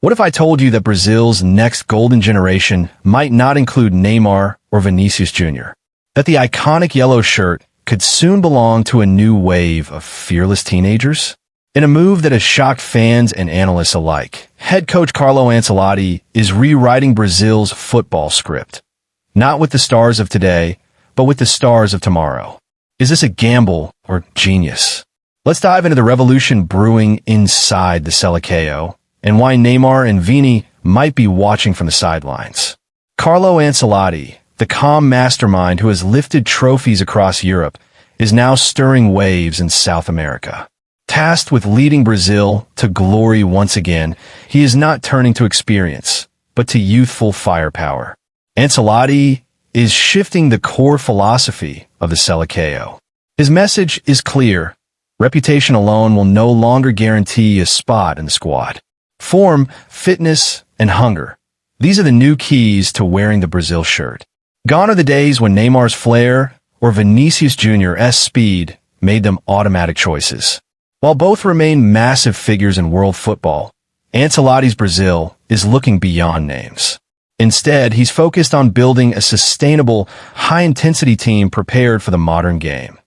What if I told you that Brazil's next golden generation might not include Neymar or Vinicius Jr.? That the iconic yellow shirt could soon belong to a new wave of fearless teenagers? In a move that has shocked fans and analysts alike, head coach Carlo Ancelotti is rewriting Brazil's football script. Not with the stars of today, but with the stars of tomorrow. Is this a gamble or genius? Let's dive into the revolution brewing inside the Seleção and why Neymar and Vini might be watching from the sidelines. Carlo Ancelotti, the calm mastermind who has lifted trophies across Europe, is now stirring waves in South America. Tasked with leading Brazil to glory once again, he is not turning to experience, but to youthful firepower. Ancelotti is shifting the core philosophy of the Seleção. His message is clear. Reputation alone will no longer guarantee a spot in the squad. Form, fitness, and hunger. These are the new keys to wearing the Brazil shirt. Gone are the days when Neymar's flair or Vinicius Jr.'s speed made them automatic choices. While both remain massive figures in world football, Ancelotti's Brazil is looking beyond names. Instead, he's focused on building a sustainable, high-intensity team prepared for the modern game.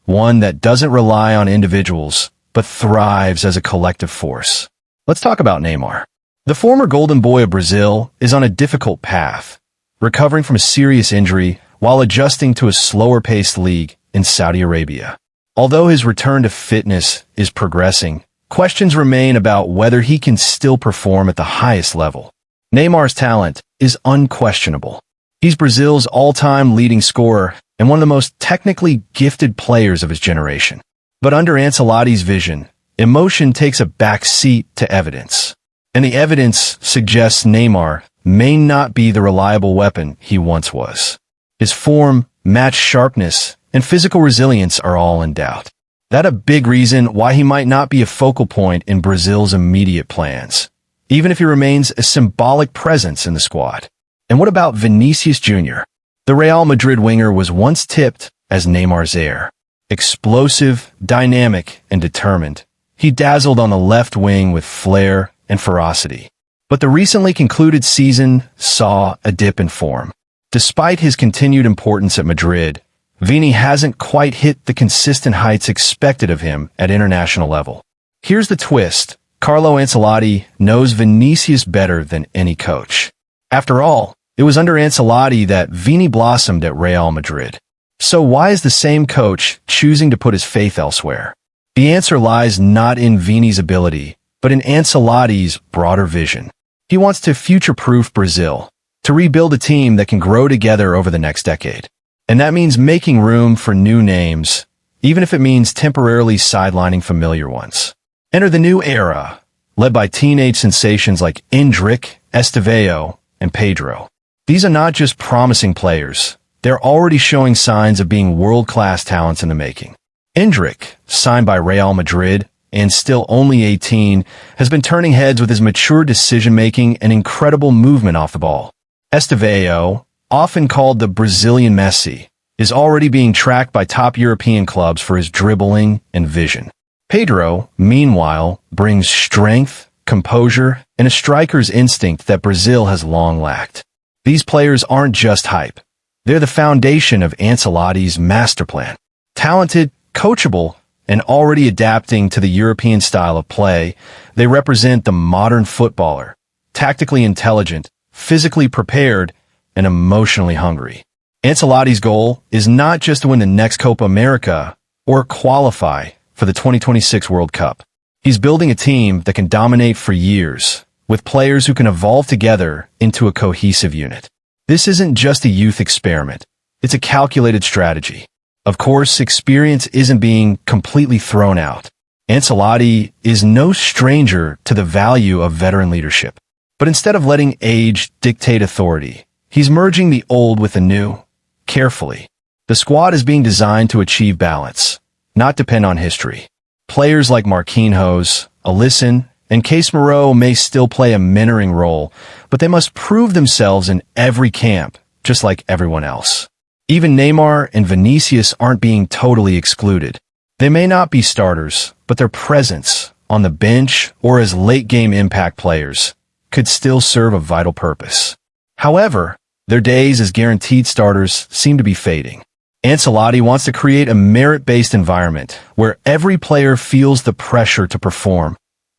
One that doesn't rely on individuals, but thrives as a collective force. Let's talk about Neymar. The former golden boy of Brazil is on a difficult path, recovering from a serious injury while adjusting to a slower-paced league in Saudi Arabia. Although his return to fitness is progressing, questions remain about whether he can still perform at the highest level. Neymar's talent is unquestionable. He's Brazil's all-time leading scorer and one of the most technically gifted players of his generation. But under Ancelotti's vision, emotion takes a back seat to evidence. And the evidence suggests Neymar may not be the reliable weapon he once was. His form, match sharpness, and physical resilience are all in doubt. That's a big reason why he might not be a focal point in Brazil's immediate plans, even if he remains a symbolic presence in the squad. And what about Vinicius Jr.? The Real Madrid winger was once tipped as Neymar's heir. Explosive, dynamic, and determined, he dazzled on the left wing with flair and ferocity. But the recently concluded season saw a dip in form. Despite his continued importance at Madrid, Vini hasn't quite hit the consistent heights expected of him at international level. Here's the twist. Carlo Ancelotti knows Vinicius better than any coach. After all, it was under Ancelotti that Vini blossomed at Real Madrid. So why is the same coach choosing to put his faith elsewhere? The answer lies not in Vini's ability, but in Ancelotti's broader vision. He wants to future-proof Brazil, to rebuild a team that can grow together over the next decade. And that means making room for new names, even if it means temporarily sidelining familiar ones. Enter the new era, led by teenage sensations like Endrick, Estevao, and Pedro. These are not just promising players. They're already showing signs of being world-class talents in the making. Endrick, signed by Real Madrid and still only 18, has been turning heads with his mature decision-making and incredible movement off the ball. Estevao, often called the Brazilian Messi, is already being tracked by top European clubs for his dribbling and vision. Pedro, meanwhile, brings strength, composure, and a striker's instinct that Brazil has long lacked. These players aren't just hype. They're the foundation of Ancelotti's master plan. Talented, coachable, and already adapting to the European style of play, they represent the modern footballer, tactically intelligent, physically prepared, and emotionally hungry. Ancelotti's goal is not just to win the next Copa America or qualify for the 2026 World Cup. He's building a team that can dominate for years, with players who can evolve together into a cohesive unit. This isn't just a youth experiment. It's a calculated strategy. Of course, experience isn't being completely thrown out. Ancelotti is no stranger to the value of veteran leadership. But instead of letting age dictate authority, he's merging the old with the new, carefully. The squad is being designed to achieve balance, not depend on history. Players like Marquinhos, Alisson, and Casemiro may still play a mentoring role, but they must prove themselves in every camp, just like everyone else. Even Neymar and Vinicius aren't being totally excluded. They may not be starters, but their presence, on the bench or as late-game impact players, could still serve a vital purpose. However, their days as guaranteed starters seem to be fading. Ancelotti wants to create a merit-based environment where every player feels the pressure to perform,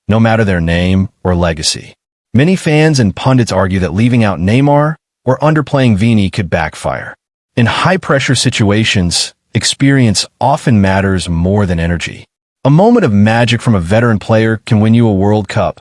no matter their name or legacy. Many fans and pundits argue that leaving out Neymar or underplaying Vini could backfire. In high-pressure situations, experience often matters more than energy. A moment of magic from a veteran player can win you a World Cup.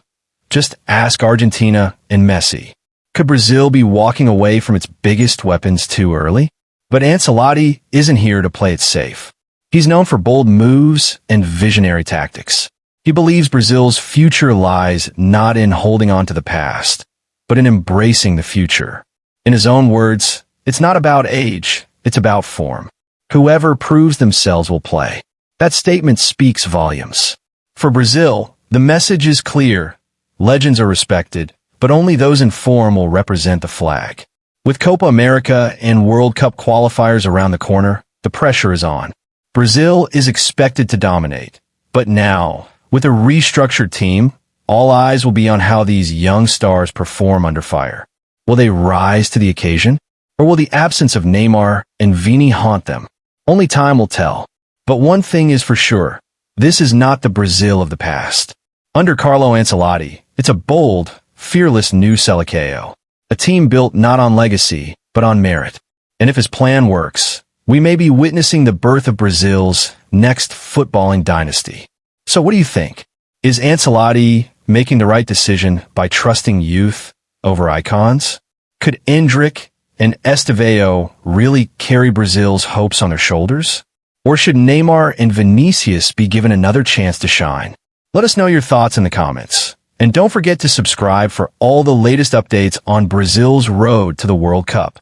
Just ask Argentina and Messi. Could Brazil be walking away from its biggest weapons too early? But Ancelotti isn't here to play it safe. He's known for bold moves and visionary tactics. He believes Brazil's future lies not in holding on to the past, but in embracing the future. In his own words, it's not about age, it's about form. Whoever proves themselves will play. That statement speaks volumes. For Brazil, the message is clear. Legends are respected, but only those in form will represent the flag. With Copa America and World Cup qualifiers around the corner, the pressure is on. Brazil is expected to dominate. But now, with a restructured team, all eyes will be on how these young stars perform under fire. Will they rise to the occasion? Or will the absence of Neymar and Vini haunt them? Only time will tell. But one thing is for sure, this is not the Brazil of the past. Under Carlo Ancelotti, it's a bold, fearless new Seleção. A team built not on legacy, but on merit. And if his plan works, we may be witnessing the birth of Brazil's next footballing dynasty. So what do you think? Is Ancelotti making the right decision by trusting youth over icons? Could Endrick and Estevao really carry Brazil's hopes on their shoulders? Or should Neymar and Vinícius be given another chance to shine? Let us know your thoughts in the comments. And don't forget to subscribe for all the latest updates on Brazil's road to the World Cup.